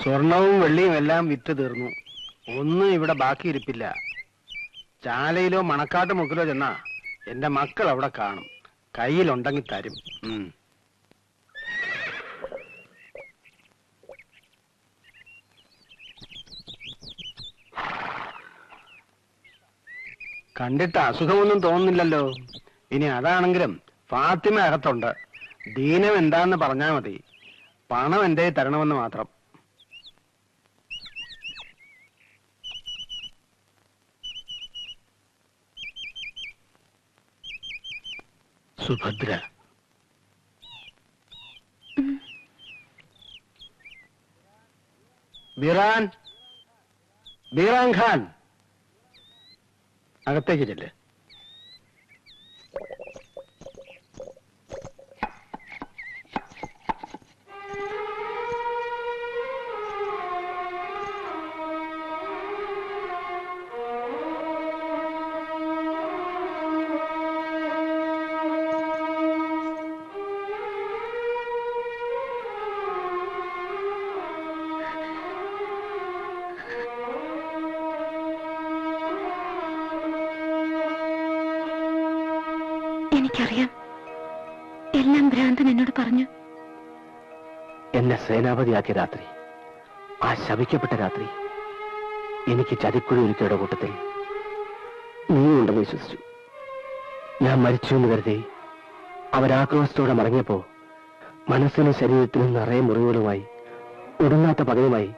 സ്വർണവും വെള്ളിയും എല്ലാം വിറ്റ് തീർന്നു. ഒന്നും ഇവിടെ ബാക്കി ഇരിപ്പില്ല. ചാലയിലോ മണക്കാട്ട് മുക്കിലോ ചെന്നാ എന്റെ മക്കൾ അവിടെ കാണും. കയ്യിലുണ്ടെങ്കിൽ തരും. കണ്ടിട്ട് അസുഖമൊന്നും തോന്നുന്നില്ലല്ലോ. ഇനി അതാണെങ്കിലും ഫാത്തിമ അകത്തുണ്ട്. ദീനം എന്താന്ന് പറഞ്ഞാ മതി. പണം എന്റെ തരണമെന്ന് മാത്രം. സുഭദ്ര, ബീറാൻ ഖാൻ, അകത്തേക്ക് ചെല്ല്. എനിക്കറിയാം, എല്ലാം ഭ്രാന്തൻ എന്നോട് പറഞ്ഞു. എന്നെ സേനാപതിയാക്കിയ രാത്രി, ആ ശപിക്കപ്പെട്ട രാത്രി, എനിക്ക് ചതിക്കുഴി ഒരുക്കിയുടെ കൂട്ടത്തിൽ നീ ഉണ്ടെന്ന് വിശ്വസിച്ചു. ഞാൻ മരിച്ചു എന്ന് കരുതി അവരാക്രോശത്തോടെ മടങ്ങിയപ്പോ മനസ്സിനും ശരീരത്തിനും നിറയെ മുറിവുകളുമായി ഒടുങ്ങാത്ത പകയുമായി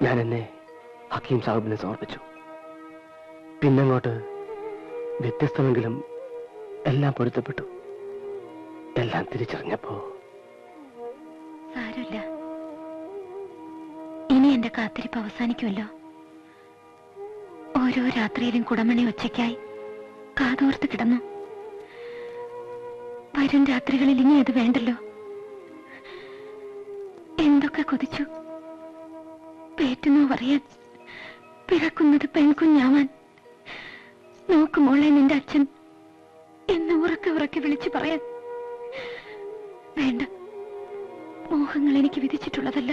ഞാൻ എന്നെ ഹക്കീം സാഹിബിനെ സമർപ്പിച്ചു. പിന്നങ്ങോട്ട് വ്യത്യസ്തമെങ്കിലും എല്ലാം പൊരുത്തപ്പെട്ടു. എല്ലാം തിരിച്ചറിഞ്ഞപ്പോ സാരമില്ല, ഇനി എന്റെ കാത്തിരിപ്പ് അവസാനിക്കുമല്ലോ. ഓരോ രാത്രിയിലും കുടമണി ഒച്ചയ്ക്കായി കാതോർത്ത് കിടന്നു. വരും രാത്രികളിൽ ഇനി അത് വേണ്ടല്ലോ. എന്തൊക്കെ കൊതിച്ചു. പേറ്റുന്നു പറയാൻ, പിറക്കുന്നത് പെൺകുഞ്ഞാവാൻ, നോക്കുമോളെ നിന്റെ അച്ഛൻ എന്ന് ഉറക്കെ ഉറക്കെ വിളിച്ചു പറയാൻ. വേണ്ട, മോഹങ്ങൾ എനിക്ക് വിധിച്ചിട്ടുള്ളതല്ല.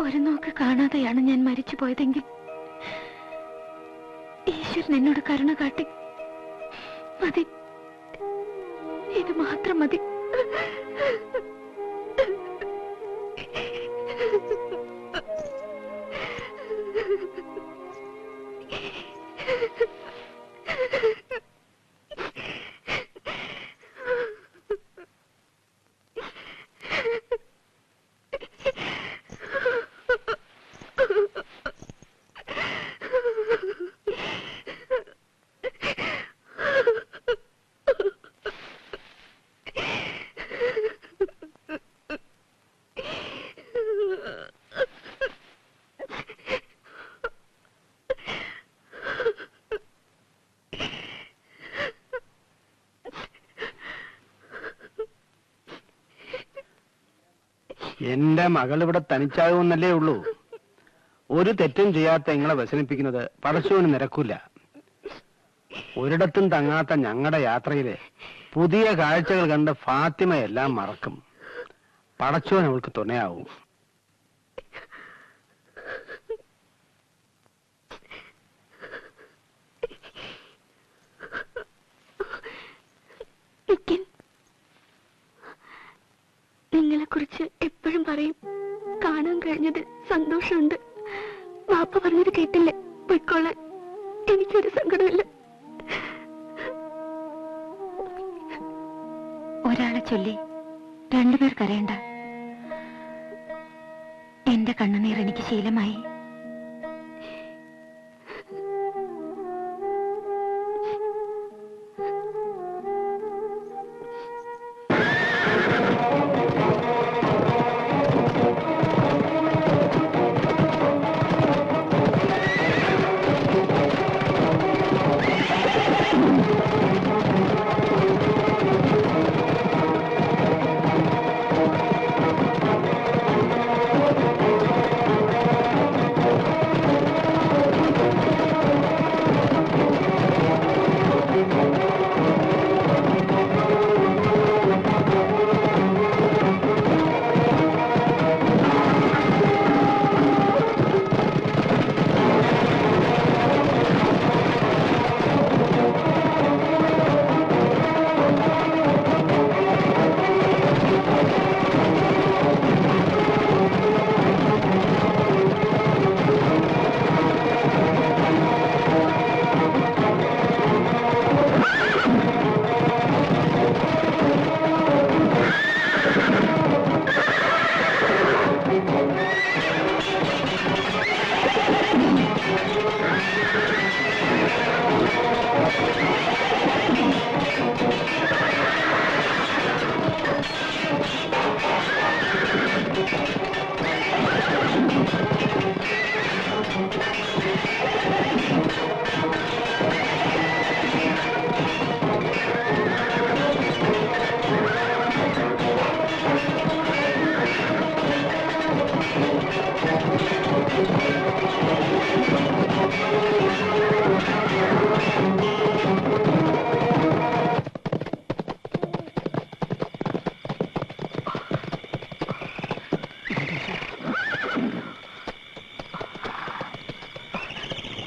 ഒരു നോക്ക് കാണാതെയാണ് ഞാൻ മരിച്ചു പോയതെങ്കിൽ ഈശ്വരൻ എന്നോട് കരുണ കാട്ടി. മതി, ഇത് മാത്രം മതി. എന്റെ മകൾ ഇവിടെ തനിച്ചാകുമെന്നല്ലേ ഉള്ളൂ. ഒരു തെറ്റും ചെയ്യാത്ത നിങ്ങളെ വ്യസനിപ്പിക്കുന്നത് പടച്ചോന് നിരക്കൂല. ഒരിടത്തും തങ്ങാത്ത ഞങ്ങളുടെ യാത്രയിലെ പുതിയ കാഴ്ചകൾ കണ്ട് ഫാത്തിമയെല്ലാം മറക്കും. പടച്ചോൻ അവൾക്ക് തുണയാവും. നിങ്ങളെ കുറിച്ച് എപ്പോഴും പറയും. കാണാൻ കഴിഞ്ഞത് സന്തോഷമുണ്ട്. വാപ്പ പറഞ്ഞത് കേട്ടില്ലേ, പൊയ്ക്കോളാൻ. എനിക്കൊരു സങ്കടമില്ല. ഒരാളെ ചൊല്ലി രണ്ടുപേർ കരയണ്ട. എന്റെ കണ്ണുനീർ എനിക്ക് ശീലമായി.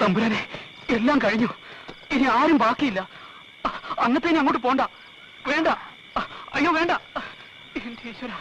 തമ്പുരാനെ, എല്ലാം കഴിഞ്ഞു. ഇനി ആരും ബാക്കിയില്ല. അന്നത്തെ ഇനി അങ്ങോട്ട് പോണ്ട. വേണ്ട, അയ്യോ വേണ്ട. എന്റെ ഈശ്വര,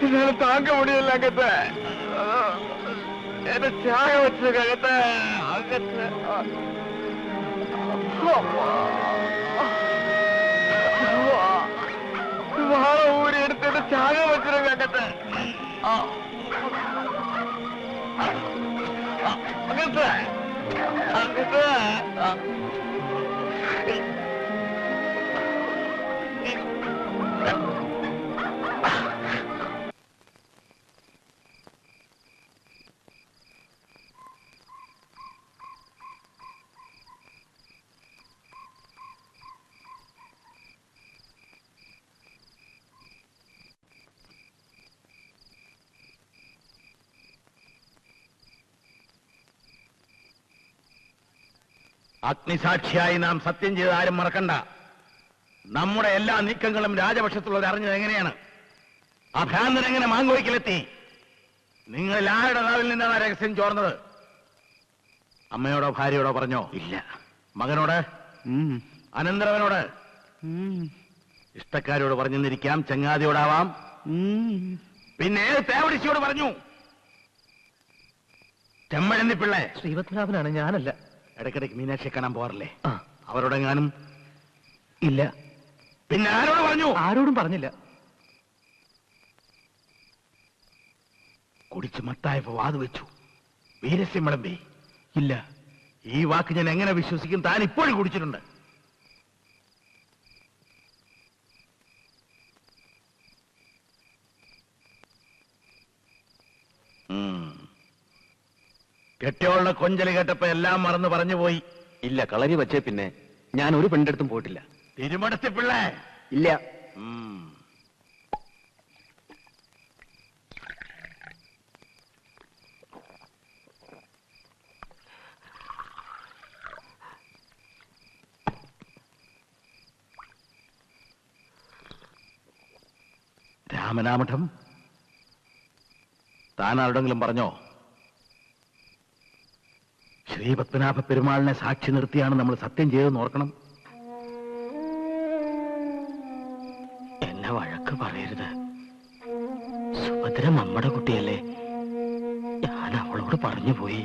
என்னால தாங்க முடியல அங்கத்தை. என்ன சாக வச்சிருக்க அங்கத்தை. அங்கத்தை வாழ ஊறி எடுத்து சாக வச்சிருக்க அங்கத்தை. அங்கத்தை அங்கத்தை അഗ്നിസാക്ഷിയായി നാം സത്യം ചെയ്ത് ആരും മറക്കണ്ട. നമ്മുടെ എല്ലാ നീക്കങ്ങളും രാജപക്ഷത്തുള്ളവർ അറിഞ്ഞത് എങ്ങനെയാണ്? ആ ഭ്രാന്തൻ എങ്ങനെ മാങ്കോയ്ക്കിലെത്തി? നിങ്ങൾ ആരുടെ നാവിൽ നിന്നാണ് ആ രഹസ്യം ചോർന്നത്? അമ്മയോടോ ഭാര്യയോടോ പറഞ്ഞോ? ഇല്ല. മകനോട്? അനന്തരവനോട്? ഇഷ്ടക്കാരോട് പറഞ്ഞെന്നിരിക്കാം, ചങ്ങാതിയോടാവാം. പിന്നെ തേവടിച്ചിയോട് പറഞ്ഞു? ചെമ്മഴന്തിപ്പിള്ളേ? ശ്രീപത്മനാഭനാണ്, ഞാനല്ല. ഇടയ്ക്കിടയ്ക്ക് മീനാക്ഷിയെ കാണാൻ പോകാറില്ലേ? അവരോടെങ്ങാനും? ഇല്ല. പിന്നെ ആരോട് പറഞ്ഞു? ആരോടും പറഞ്ഞില്ല. കുടിച്ച് മത്തായപ്പോ വാത് വെച്ചു, വീരസ്യം വിളമ്പി. ഇല്ല. ഈ വാക്ക് ഞാൻ എങ്ങനെ വിശ്വസിക്കും? താൻ ഇപ്പോഴും കുടിച്ചിട്ടുണ്ട്. കെട്ടിയോളുടെ കൊഞ്ചല് കേട്ടപ്പോ എല്ലാം മറന്ന് പറഞ്ഞു പോയി. ഇല്ല, കളരി വച്ചേ പിന്നെ ഞാൻ ഒരു പെണ്ണെടുത്തും പോയിട്ടില്ല. തിരുമടത്തിപ്പിള്ളേ? ഇല്ല. രാമനാമഠം താൻ ആരോടെങ്കിലും പറഞ്ഞോ? ശ്രീപത്മനാഭ പെരുമാളിനെ സാക്ഷി നിർത്തിയാണ് നമ്മൾ സത്യം ചെയ്തെന്ന് ഓർക്കണം. എന്നെ വഴക്ക് പറയരുത്. സുഭദ്ര നമ്മുടെ കുട്ടിയല്ലേ, ഞാൻ അവളോട് പറഞ്ഞു പോയി.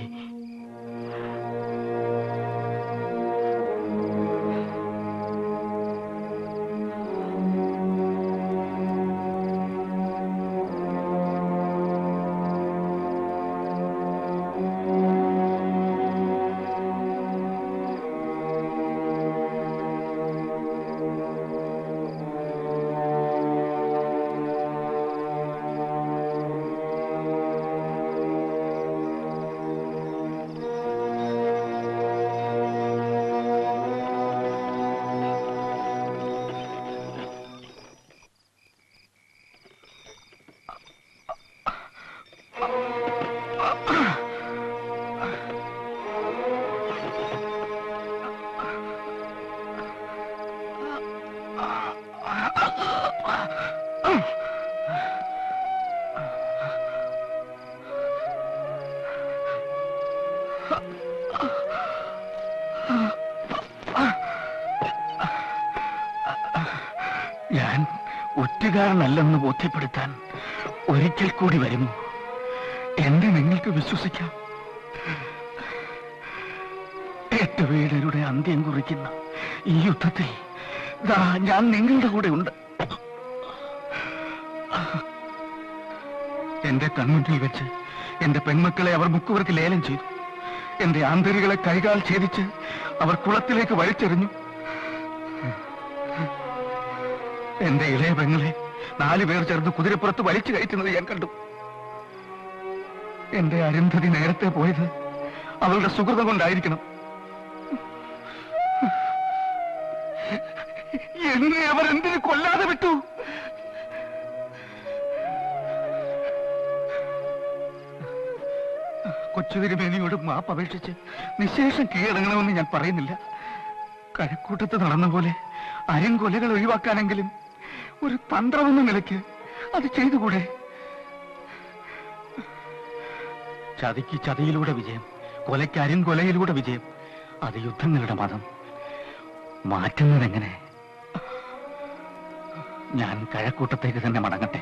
തെറ്റുകാരനല്ലെന്ന് ബോധ്യപ്പെടുത്താൻ ഒരിക്കൽ കൂടി വരുന്നു. എന്നെ നിങ്ങൾക്ക് വിശ്വസിക്കാം. 8 വീടരുടെ അന്ത്യം കുറിക്കുന്ന ഈ യുദ്ധത്തിൽ ദാ ഞാൻ നിങ്ങളുടെ കൂടെ ഉണ്ട്. എന്റെ കൺമുന്നിൽ വെച്ച് എന്റെ പെൺമക്കളെ അവർ മുക്കുവർക്ക് ലേലം ചെയ്തു. എന്റെ ആന്തരികളെ കൈകാൽ ഛേദിച്ച് അവർ കുളത്തിലേക്ക് വലിച്ചെറിഞ്ഞു. എന്റെ ഇളയ പെങ്ങളെ 4 പേർ ചേർന്ന് കുതിരപ്പുറത്ത് വലിച്ചു കയറ്റുന്നത് ഞാൻ കണ്ടു. എന്റെ അരുന്ധതി നേരത്തെ പോയത് അവളുടെ സുഹൃതം കൊണ്ടായിരിക്കണം. എന്നെ അവർ എന്തിനു കൊല്ലാതെ വിട്ടു? കൊച്ചുതിരുമേനിയോട് മാപ്പ് അപേക്ഷിച്ച് നിശേഷം കീഴടങ്ങണമെന്ന് ഞാൻ പറയുന്നില്ല. കഴക്കൂട്ടത്ത് നടന്ന പോലെ അരിങ്കൊലകൾ ഒഴിവാക്കാനെങ്കിലും ഒരു തന്ത്രമെന്ന നിലയ്ക്ക് അത് ചെയ്തുകൂടെ? ചതിക്ക് ചതിയിലൂടെ വിജയം, കൊലയ്ക്ക് അരിങ്കൊലയിലൂടെ വിജയം. അത് യുദ്ധങ്ങളുടെ മതം. മാറ്റുന്നതെങ്ങനെ? ഞാൻ കഴക്കൂട്ടത്തേക്ക് തന്നെ മടങ്ങട്ടെ.